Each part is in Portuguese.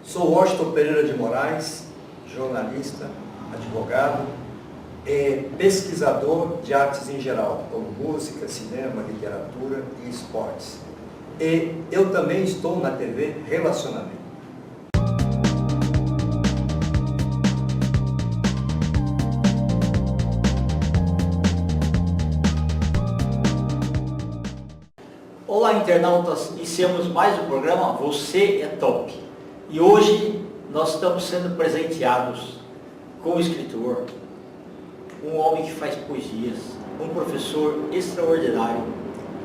Sou Washington Pereira de Moraes, jornalista, advogado, pesquisador de artes em geral, como música, cinema, literatura e esportes. E eu também estou na TV Relacionamento. Olá, internautas! Iniciamos mais um programa Você é Top. E hoje nós estamos sendo presenteados com um escritor, um homem que faz poesias, um professor extraordinário,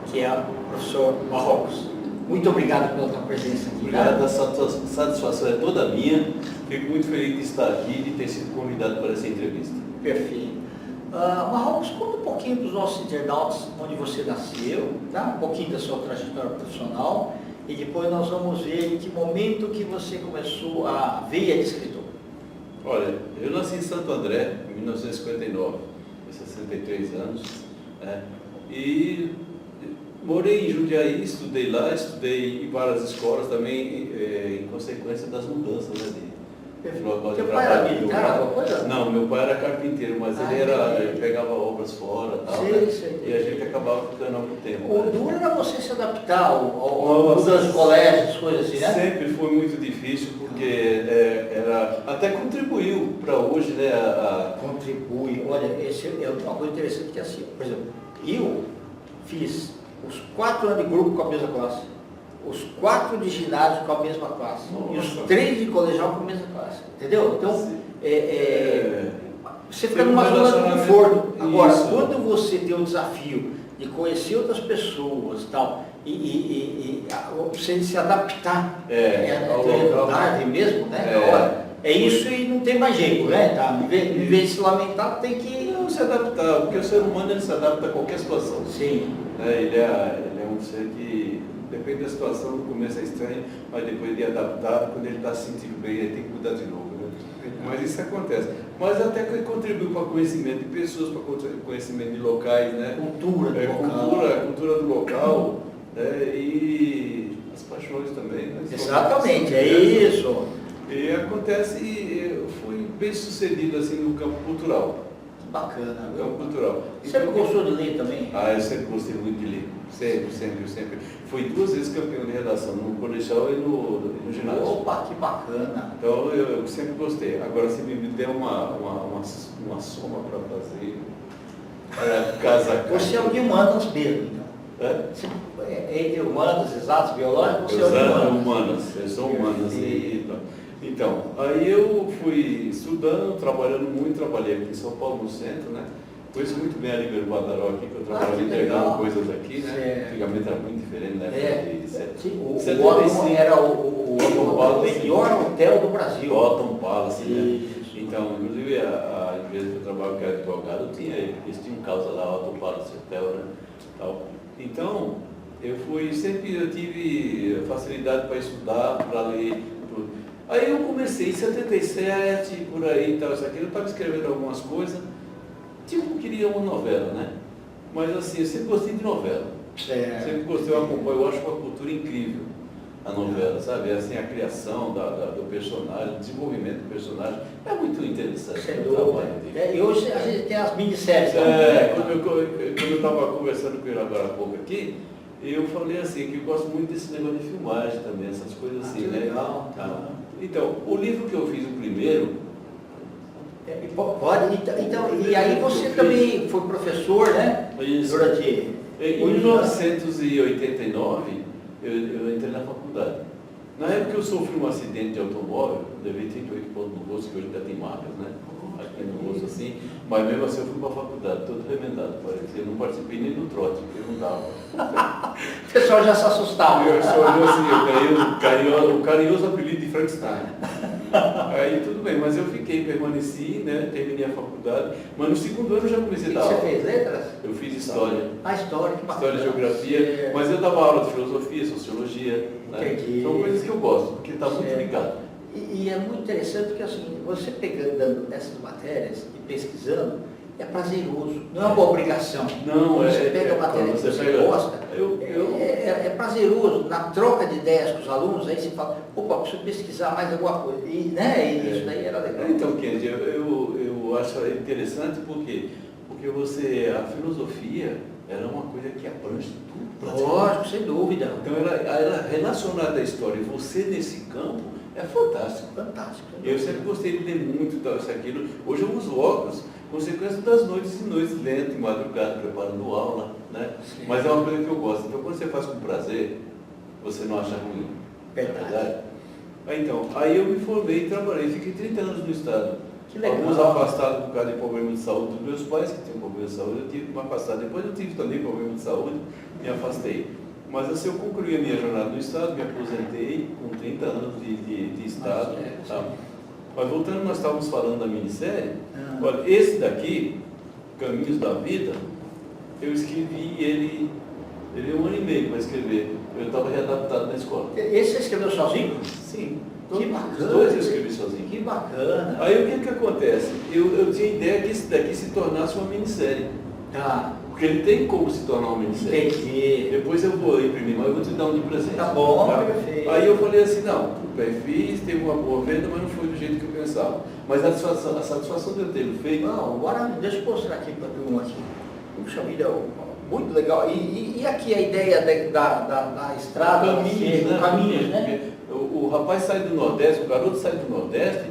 que é o professor Marrocos. Muito obrigado pela tua presença aqui. Obrigado, a satisfação é toda minha. Fico muito feliz de estar aqui e de ter sido convidado para essa entrevista. Perfeito. Marrocos, conta um pouquinho para os nossos internautas onde você nasceu, tá? Um pouquinho da sua trajetória profissional e depois nós vamos ver em que momento que você começou a veia de escritor. Olha, eu nasci em Santo André em 1959, com 63 anos, né? E morei em Jundiaí, estudei lá, estudei em várias escolas também, em consequência das mudanças, né? Teu pai era militar, alguma coisa? Não, meu pai era carpinteiro, mas ele pegava obras fora e tal, e a gente acabava ficando algum tempo. O duro era você se adaptar ao mudança de colégios, coisas assim, né? Sempre foi muito difícil, porque até contribuiu para hoje, né? Contribui. Olha, esse é uma coisa interessante que é assim, por exemplo, eu fiz os 4 anos de grupo com a mesma classe. Os 4 de ginásio com a mesma classe. Nossa. E os 3 de colegial com a mesma classe. Entendeu? Então, você fica numa zona de conforto. Agora, quando você tem o desafio de conhecer outras pessoas tal, e você se adaptar tarde mesmo, né? É isso e não tem mais jeito, né? Tá? Em vez de se lamentar, tem que se adaptar, porque o ser humano ele se adapta a qualquer situação. Sim. Ele é um ser que depende da situação, no começo é estranho, mas depois de adaptar, quando ele está se sentindo bem, ele tem que mudar de novo. Né? Mas isso acontece. Mas até que contribui para o conhecimento de pessoas, para o conhecimento de locais, né? Cultura do local, né? E as paixões também. Né? Exatamente, é isso. E acontece, eu fui bem sucedido assim no campo cultural. Bacana. No campo cultural. Sempre gostou de ler também? Eu sempre gostei muito de ler. Sempre. Fui 2 vezes campeão de redação, no colegial e no ginásio. Opa, que bacana! Então eu sempre gostei. Agora se me der uma soma para fazer, casa. Você é o de humanas mesmo, então? Entre humanas, exatos, biológicos, você é o de humanas? Eu sou humanas. Então, aí eu fui estudando, trabalhando muito, trabalhei aqui em São Paulo, no centro, né? Conheço muito bem a Líbero Badaró aqui, que eu trabalhava entregando coisas aqui, né? Antigamente era muito diferente, né? O Otton era o melhor hotel do Brasil. Otton Palace, né? Então, inclusive a empresa que eu trabalhava, que era advogado, eles tinham causa lá, Otton Palace Hotel, né? Então, eu tive facilidade para estudar, para ler, tudo. Aí eu comecei em 77, por aí, tal, isso aqui, eu estava escrevendo algumas coisas, queria uma novela, né? Mas assim, eu sempre gostei de novela. Sempre gostei, eu acompanho, eu acho uma cultura incrível, a novela, sabe? Assim, a criação do personagem, o desenvolvimento do personagem, é muito interessante. E hoje a gente tem as minisséries. Quando eu estava conversando com ele agora há pouco aqui, eu falei assim, que eu gosto muito desse negócio de filmagem também, essas coisas assim, né? Legal. Então, o livro que eu fiz, o primeiro... Pode, então, e aí você também foi professor, né? Isso. Durante... Em 1989, eu entrei na faculdade. Na época eu sofri um acidente de automóvel, levei 38 pontos no rosto, que hoje ainda tem marcas, né? Aqui no rosto assim, mas mesmo assim eu fui para a faculdade, todo remendado, parecia. Eu não participei nem do trote, porque eu não dava. O pessoal já se assustava. Eu só olhou assim, o carinhoso apelido de Frankenstein. Aí tudo bem, mas eu permaneci, né? Terminei a faculdade, mas no segundo ano eu já comecei a dar aula. Você fez letras? Eu fiz história. História, que bacana. História e geografia, mas eu dava aula de filosofia, sociologia, né? São coisas que eu gosto, porque está muito ligado. E é muito interessante porque assim, você pegando essas matérias e pesquisando, é prazeroso, não é uma obrigação. Não, você pega a matéria que você você pega, gosta, eu é prazeroso. Na troca de ideias com os alunos, aí você fala, opa, preciso pesquisar mais alguma coisa. E, né, e isso daí era legal. Então, Kendi, eu acho interessante porque a filosofia era uma coisa que abrange tudo. Lógico, sem dúvida. Então, ela relacionada à história, e você nesse campo, é fantástico. Fantástico. Eu sempre gostei de ler muito isso, aquilo. Hoje eu uso óculos, consequência das noites e noites, lendo, de madrugada, preparando aula, né? Sim. Mas é uma coisa que eu gosto. Então, quando você faz com prazer, você não acha ruim. Verdade. Então, aí eu me formei e trabalhei. Fiquei 30 anos no Estado. Que legal. Alguns afastados por causa de problema de saúde dos meus pais, que tinham problema de saúde, eu tive que me afastar. Depois eu tive também problema de saúde, me afastei. Mas assim, eu concluí a minha jornada no Estado, me aposentei com 30 anos de Estado. Tá? Mas voltando, nós estávamos falando da minissérie. Olha, esse daqui, Caminhos da Vida, eu escrevi ele é 1 ano e meio para escrever. Eu estava readaptado na escola. Esse você escreveu sozinho? Sim. Que bacana. Os dois eu escrevi sozinho. Que bacana. Aí o que acontece? Eu tinha ideia que esse daqui se tornasse uma minissérie. Tá. Porque ele tem como se tornar uma minissérie. Entendi. Depois eu vou imprimir, mas eu vou te dar um de presente. Tá bom, perfeito. Aí eu falei assim, não, fiz, teve uma boa venda, mas não foi do jeito que eu pensava. Mas a satisfação de eu ter feito... Não, agora deixa eu mostrar aqui para a turma aqui. Puxa vida, muito legal. E aqui a ideia da estrada, caminhos, né? O rapaz sai do Nordeste, o garoto sai do Nordeste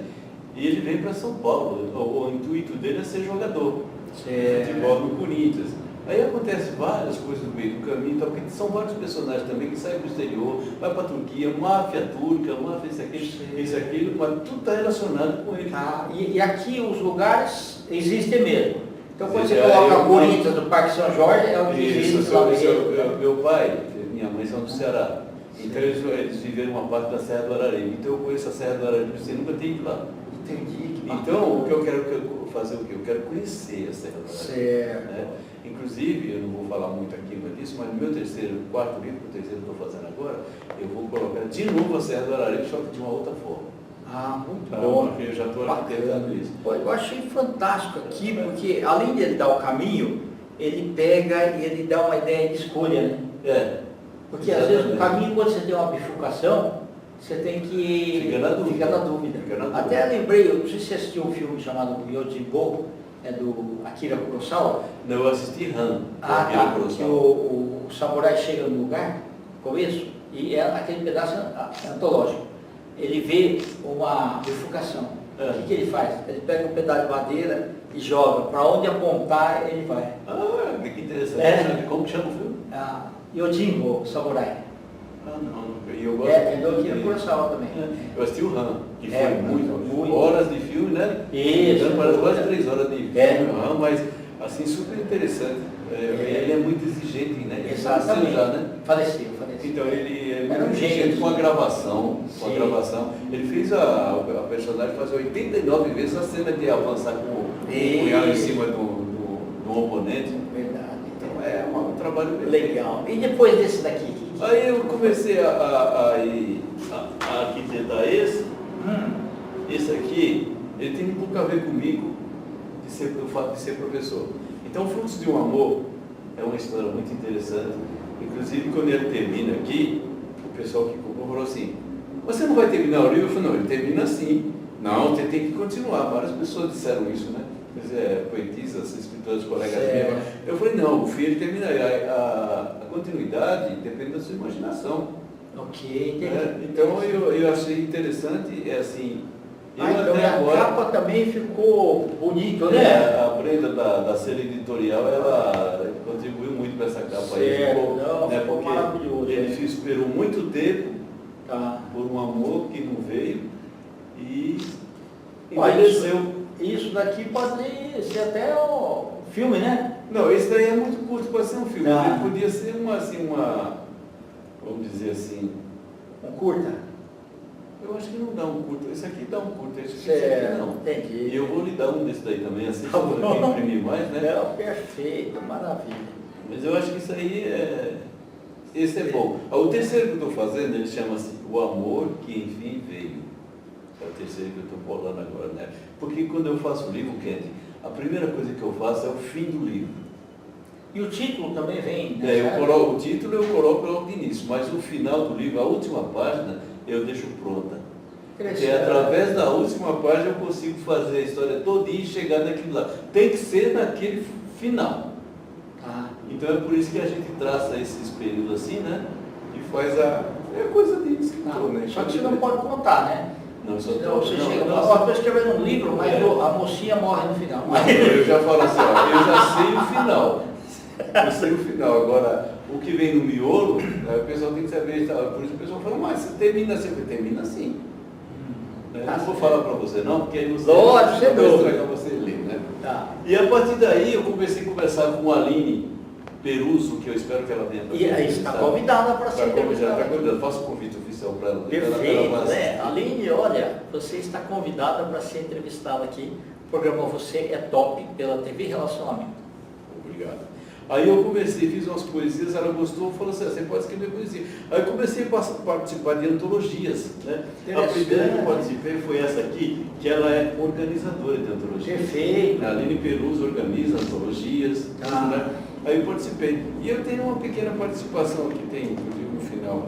e ele vem para São Paulo. O intuito dele é ser jogador de futebol no Corinthians. Aí acontece várias coisas no meio do caminho, então, porque são vários personagens também que saem para o exterior, vai para a Turquia, máfia turca, máfia isso, aquilo, mas tudo está relacionado com ele. E aqui os lugares existem mesmo. Então quando você Veja, coloca Corinthians do Parque São Jorge, é o que existe lá mesmo. Meu pai, minha mãe são do Ceará. Então eles viveram uma parte da Serra do Araripe. Então eu conheço a Serra do Araripe, você nunca tem ido lá. Entendi. Então o que eu quero fazer o quê? Eu quero conhecer a Serra do Araripe. Certo. Né? Inclusive, eu não vou falar muito aqui disso, mas no meu quarto livro, o terceiro que eu estou fazendo agora, eu vou colocar de novo a Serra do Araripe, só que de uma outra forma. Muito bom. Porque eu já estou arquitetando isso. Pô, eu achei fantástico aqui, porque além de ele dar o caminho, ele pega e ele dá uma ideia de escolha, né? Porque às vezes o caminho, quando você tem uma bifurcação, você tem que Fica na dúvida. Até lembrei, eu não sei se você assistiu um filme chamado Yojimbo, é do Akira Kurosawa. Não, eu assisti Han. Tá. Que o samurai chega no lugar, no começo, e aquele pedaço antológico. Ele vê uma bifurcação. O que ele faz? Ele pega um pedaço de madeira e joga. Para onde apontar, ele vai. Que interessante. Como chama o filme? Yojimbo, Samurai. Não. E eu gosto É do Akira Kurosawa também. Eu assisti o Han, que foi muito horas de filme, né? Isso. Então, parece quase 3 horas de filme, o Han, mas assim, super interessante. Ele é muito exigente, né? Exatamente. Já, né? Faleceu. Então ele é Era muito exigente com a gravação. Ele fez a personagem fazer 89 vezes a cena de avançar com o punhal em cima do oponente. Verdade. Então é um trabalho legal. E depois desse daqui? Aí eu comecei a arquitetar esse. Esse aqui, ele tem um pouco a ver comigo, o fato de ser professor. Então, Frutos de um Amor é uma história muito interessante. Inclusive, quando ele termina aqui, o pessoal que comprou falou assim, você não vai terminar o livro? Eu falei, não, ele termina assim. Não, você tem que continuar. Várias pessoas disseram isso, né? Poetisas, escritores, colegas meus. Eu falei, não, o filho termina. A continuidade depende da sua imaginação. Ok, entendi. Então eu achei interessante, assim. Então a capa também ficou bonito, né? A Brenda da série editorial, ela contribuiu muito para essa capa aí. Ficou maravilhoso. Ele esperou muito tempo por um amor que não veio e envelheceu. Isso daqui pode ser até um filme, né? Não, esse daí é muito curto para ser um filme. Ele podia ser vamos dizer assim... Um curta? Eu acho que não dá um curta. Esse aqui dá um curta, esse aqui não. Entendi. E eu vou lhe dar um desse daí também, assim, para imprimir mais, né? Não, perfeito, maravilha. Mas eu acho que isso aí esse é bom. O terceiro que eu estou fazendo, ele chama-se O Amor que Enfim Veio. É o terceiro que eu estou falando agora, né? Porque quando eu faço o livro, Kendi, a primeira coisa que eu faço é o fim do livro. E o título também vem, né? Eu coloco o título, eu coloco logo de início, mas o final do livro, a última página, eu deixo pronta. Porque através da última página eu consigo fazer a história todinha e chegar naquilo lá. Tem que ser naquele final. Então é por isso que a gente traça esses períodos assim, né? E faz a coisa de escritor, né? Só que você não pode contar, né? Não, só Senão você chega, não, eu estou escrevendo um livro, mas a mocinha morre no final. Eu já falo assim, ó, eu já sei o final. Eu sei o final. Agora, o que vem no miolo, o pessoal tem que saber. Por isso o pessoal fala, mas você termina assim. Eu termina assim. Eu não vou falar para você não, porque aí você vai estragar você ler, né? E a partir daí eu comecei a conversar com a Aline Peruso, que eu espero que ela venha para E aí está convidada para ser entrevistada. Está convidada, faço o convite oficial para ela. Perfeito, né? Aline, olha, você está convidada para ser entrevistada aqui. O programa Você é Top pela TV Relacionamento. Obrigado. Aí eu comecei, fiz umas poesias, ela gostou, falou assim, você pode escrever poesia. Aí eu comecei a participar de antologias, né? A primeira que eu participei foi essa aqui, que ela é organizadora de antologias. Perfeito. A Aline Peruso organiza antologias, né? Aí eu participei. E eu tenho uma pequena participação aqui, tem inclusive no final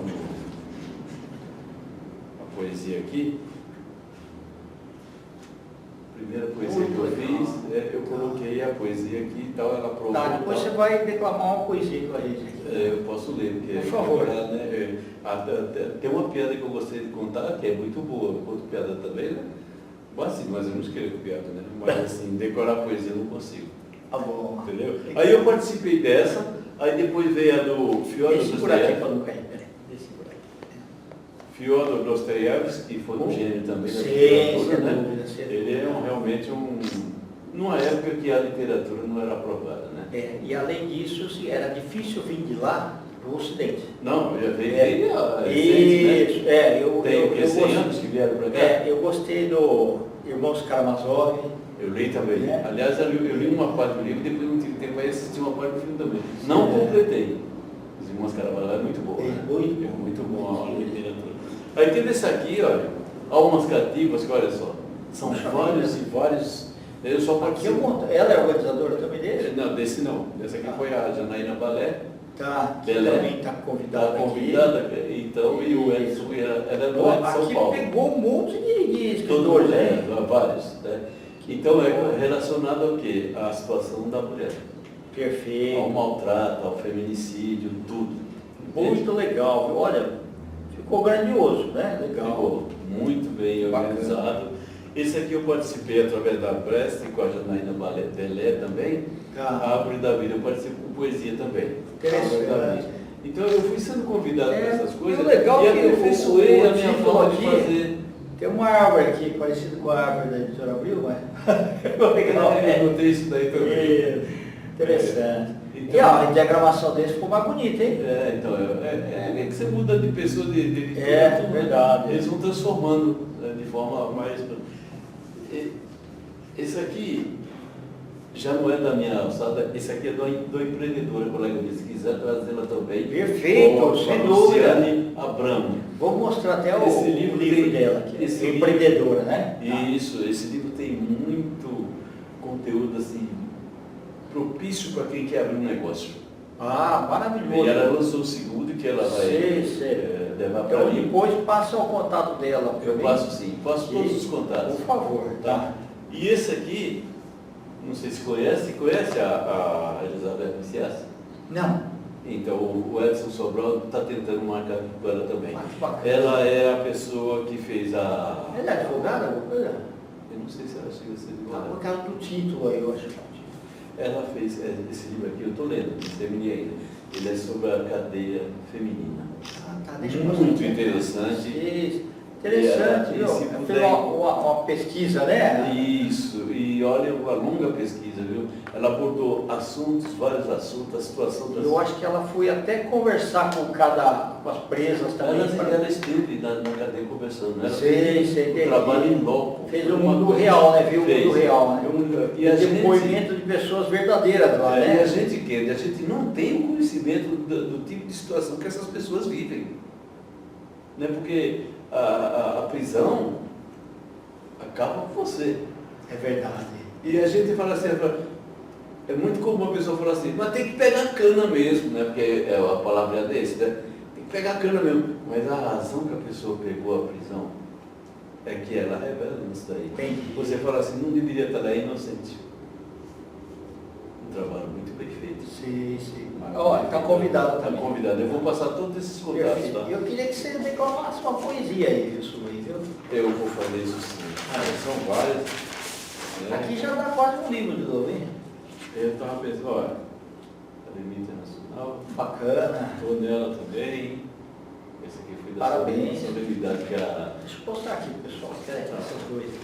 a poesia aqui. Primeira poesia que eu fiz, eu coloquei a poesia aqui e tal, ela provou. Depois você vai declamar uma poesia com a gente. Eu posso ler, porque por favor. Tem uma piada que eu gostei de contar, que é muito boa, outra piada também, né? Mas eu não escrevo piada, né? Mas assim, decorar poesia eu não consigo. Bom. Entendeu? Aí eu participei dessa, aí depois veio a do Fyodor Dostoiévski, que foi um gênio também da literatura, né? Ele é realmente numa época que a literatura não era aprovada, né? E além disso, era difícil vir de lá para o Ocidente. Não, já veio isso, né? Tem 100 anos que vieram para cá. Eu gostei do Irmãos Karamazov. Eu li também. Aliás, eu li uma parte do livro e depois não tive tempo para assistir uma parte do filme também. Não completei. Os Irmãos Karamazov é muito bom, né? Muito bom a literatura. Aí tem esse aqui, olha, Almas Cativas, que olha só, são vários e vários. Eu só participo. Ela é organizadora também dele? Não, desse não. Dessa aqui foi a Janaína Balé. Que também está convidada. Então, e o Edson, ela é do São aqui Paulo. pegou um monte de escritores, né? Vários, né? Então é relacionado ao quê? À situação da mulher. Perfeito. Ao maltrato, ao feminicídio, tudo. Muito legal, viu? Olha, ficou grandioso, né? Legal. Ficou muito bem organizado. Esse aqui eu participei através da Preste, com a Janaína Belé também. A Árvore da Vida, eu participo com poesia também. Interessante. Então eu fui sendo convidado para essas coisas legal e aperfeiçoei a minha forma de fazer. Tem uma árvore aqui, parecida com a árvore da Editora Abril, mas... Eu notei isso daí também. Interessante. Então, e a diagramação desse ficou mais bonita, hein? Então, é que você muda de pessoa de verdade. Eles vão transformando de forma mais... Esse aqui já não é da minha alçada, esse aqui é do empreendedor, colega dele, se quiser trazê-la também. Perfeito, sem dúvida. Abramo. Vou mostrar até o livro dela aqui, empreendedora, né? Isso, esse livro tem muito conteúdo assim, propício para quem quer abrir um negócio. Maravilhoso. E ela lançou o segundo que ela vai levar para mim. Depois passa o contato dela. Eu passo sim, passo todos os contatos. Por favor. Tá? E esse aqui, não sei se conhece a Elizabeth Messias? Não. Então o Edson Sobral está tentando marcar com ela também. Ela é a pessoa que fez a... Ela é advogada? Eu não sei se ela chega a ser advogada. Por causa do título aí, eu acho. Ela fez esse livro aqui, eu estou lendo, não terminei ainda. Ele é sobre a cadeia feminina. Deixa eu muito interessante. Interessante, viu? Fez uma pesquisa, né? Isso, e olha uma longa pesquisa, viu? Ela abordou vários assuntos, a situação das... Eu acho que ela foi até conversar com as presas também. Ela esteve na cadeia conversando, né? Sei. Trabalho em loco. Fez o mundo real, né? Viu o mundo real, né? E a depoimento de pessoas verdadeiras lá, né? E a gente não tem o conhecimento do tipo de situação que essas pessoas vivem. Né? Porque a prisão acaba com você. É verdade. E a gente fala assim, é muito comum a pessoa falar assim, mas tem que pegar cana mesmo, né? Porque a palavra é desse, né? Tem que pegar cana mesmo. Mas a razão que a pessoa pegou a prisão é que ela revela isso daí. Entendi. Você fala assim, não deveria estar lá inocente. Um trabalho muito bem feito. Sim, sim. Olha, está convidado Está também. convidado. Eu vou passar todos esses contatos, Perfeito. tá? Eu queria que você declamasse uma poesia aí, viu, sua aí, viu? Eu vou fazer isso sim. São várias. Né? Aqui já dá quase um livro de novo, hein? Eu estava pensando, olha, Academia Internacional, Bacana. estou nela também. Esse aqui foi da Parabéns. solenidade que a... Deixa eu postar aqui, pessoal. Espera aí, essas coisas.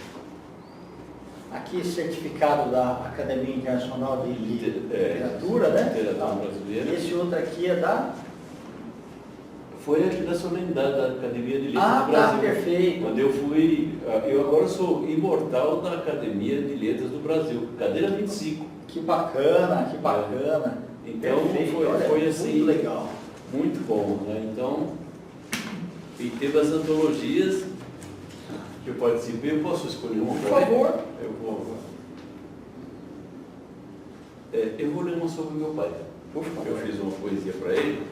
Aqui, certificado da Academia Internacional de Literatura, né? Literatura brasileira. E esse outro aqui é da... Foi aqui da solenidade da Academia de Letras Ah, do tá, Brasil. perfeito. Quando eu fui, eu agora sou imortal da Academia de Letras do Brasil, cadeira 25. Que bacana, que bacana. Então Perfeito, foi olha, assim, muito legal. muito bom, né? Então, e teve as antologias que eu participei, eu posso escolher uma? Por favor. Eu vou ler uma sobre meu pai. Por favor. Eu fiz uma poesia para ele,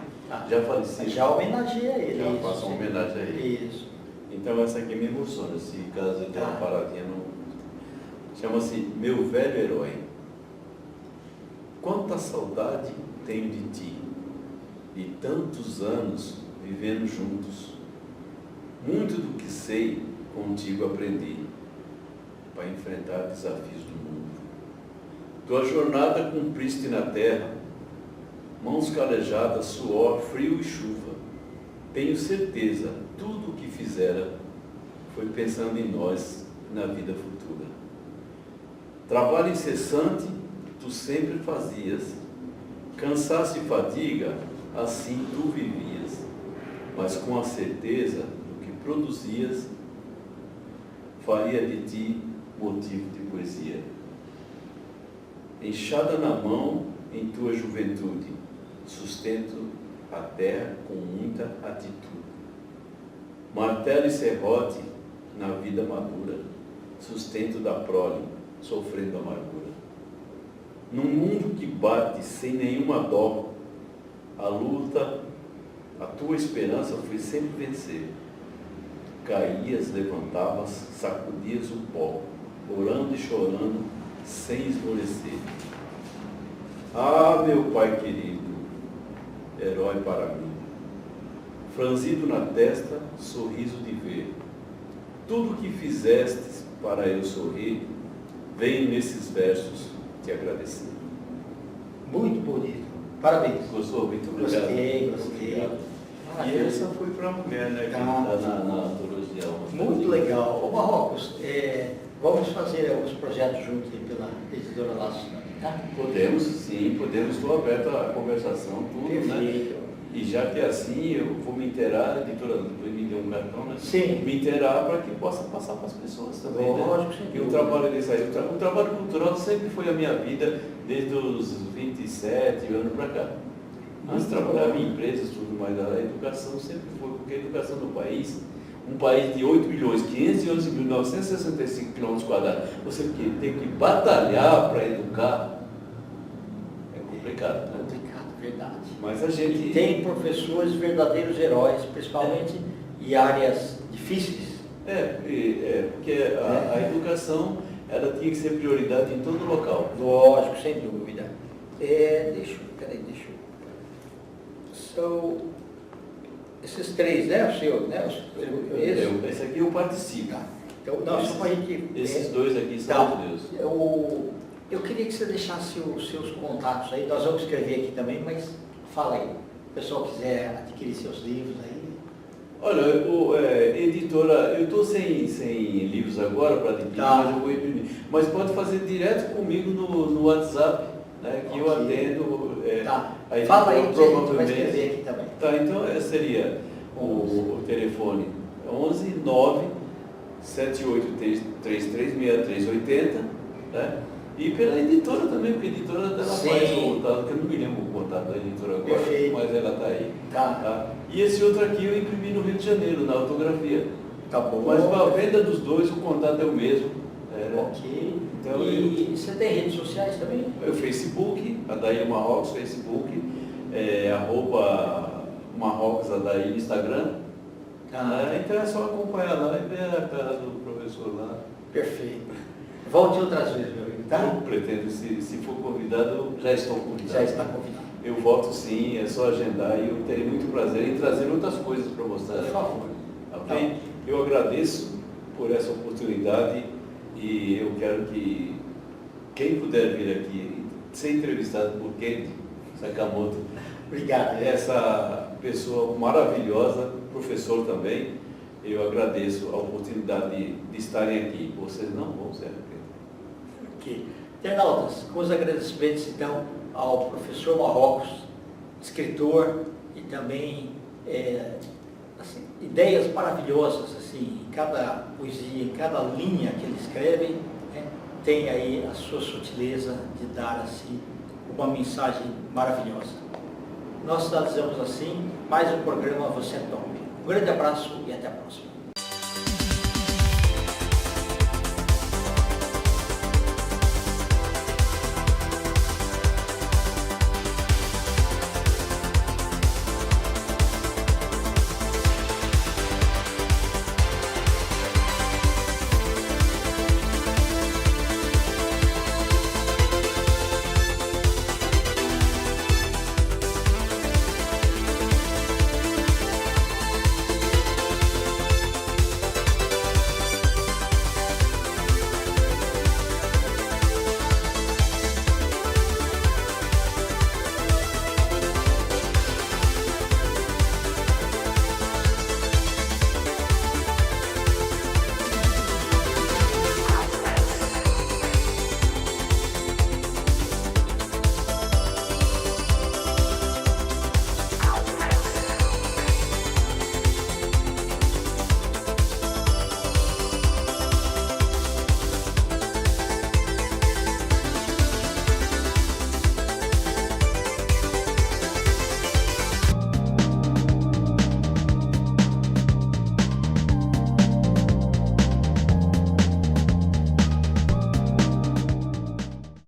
já falecido. Já homenageia ele. Já isso, faço uma sim. homenagem a ele. Isso. Então essa aqui me emociona, se caso eu tenha uma paradinha no... Chama-se Meu Velho Herói. Quanta saudade tenho de ti, e tantos anos vivendo juntos. Muito do que sei contigo aprendi, para enfrentar desafios do mundo. Tua jornada cumpriste na terra, mãos calejadas, suor, frio e chuva. Tenho certeza, tudo o que fizera foi pensando em nós, na vida futura. Trabalho incessante, tu sempre fazias. Cansaço e fadiga, assim tu vivias. Mas com a certeza do que produzias, faria de ti motivo de poesia. Enxada na mão em tua juventude, sustento a terra com muita atitude. Martelo e serrote na vida madura, sustento da prole, sofrendo amargura. Num mundo que bate sem nenhuma dó, a luta, a tua esperança foi sempre vencer. Caías, levantavas, sacudias o pó, orando e chorando, sem esmorecer. Ah, meu pai querido, herói para mim, franzido na testa, sorriso de ver. Tudo que fizestes para eu sorrir, venho nesses versos te agradecer. Muito bonito. Parabéns. Gostou? Muito obrigado. Gostei. Obrigado. Ah, E essa foi para a mulher, né? Que Tá. está na antologia. Muito legal. Ô Marrocos, vamos fazer alguns projetos juntos aí pela editora Laços, tá? Podemos, sim, podemos. Estou aberto à conversação, tudo, né? Perfeito. E já que é assim, eu vou me inteirar, a editora me deu um cartão, né? Sim. Me inteirar para que possa passar para as pessoas também, Lógico, né? sem E o dúvida. trabalho desse aí, o trabalho cultural sempre foi a minha vida, desde os 27 anos para cá. Antes trabalhava em empresas, tudo mais, a educação sempre foi, porque a educação do país, um país de 8.511.965 km², você tem que batalhar para educar, é complicado, né? Complicado, verdade. Mas a gente... Tem professores verdadeiros heróis, principalmente em áreas difíceis. Porque a educação, ela tinha que ser prioridade em todo local. Lógico, sem dúvida. Peraí. São esses três, né? O seu, né? Esse aqui eu participo. Tá. Então, não, só para a gente... Esses dois aqui são Tá. de Deus. Eu queria que você deixasse os seus contatos aí, nós vamos escrever aqui também, mas fala aí. Se o pessoal quiser adquirir seus livros aí. Olha, editora, eu estou sem livros agora para adquirir, Tá. mas eu vou imprimir. Mas pode fazer direto comigo no WhatsApp, né, que eu atendo. Tá. A editora Fala aí que a gente vai provavelmente... escrever aqui também. Tá, então seria o telefone 11 9 78336380, né? E pela editora também, porque a editora dela Sim. faz o contato, que eu não me lembro o contato da editora agora, Perfeito. mas ela está aí. Tá. E esse outro aqui eu imprimi no Rio de Janeiro, na autografia. Tá bom. Mas para a venda dos dois, o contato é o mesmo. Ok. Então, e você tem redes sociais também? O Facebook, Adair Marrocos, Facebook, arroba Marrocos Adair, Instagram. Então é só acompanhar lá e ver a cara do professor lá. Perfeito. Volte outras vezes, meu amigo, tá? Eu pretendo, se for convidado, já estou convidado. Já está convidado. Eu volto sim, é só agendar e eu terei muito prazer em trazer outras coisas para mostrar. Por favor. Ok? Eu agradeço por essa oportunidade e eu quero que quem puder vir aqui ser entrevistado por Kendi Sakamoto, Obrigado. essa pessoa maravilhosa, professor também, eu agradeço a oportunidade de estarem aqui. Vocês não vão se arrepender. Ok. Internautas, com os agradecimentos então ao professor Marrocos, escritor e também assim, ideias maravilhosas assim, em cada poesia, em cada linha que ele escreve, né, tem aí a sua sutileza de dar assim uma mensagem maravilhosa. Nós finalizamos assim mais um programa Você é Top. Um grande abraço e até a próxima.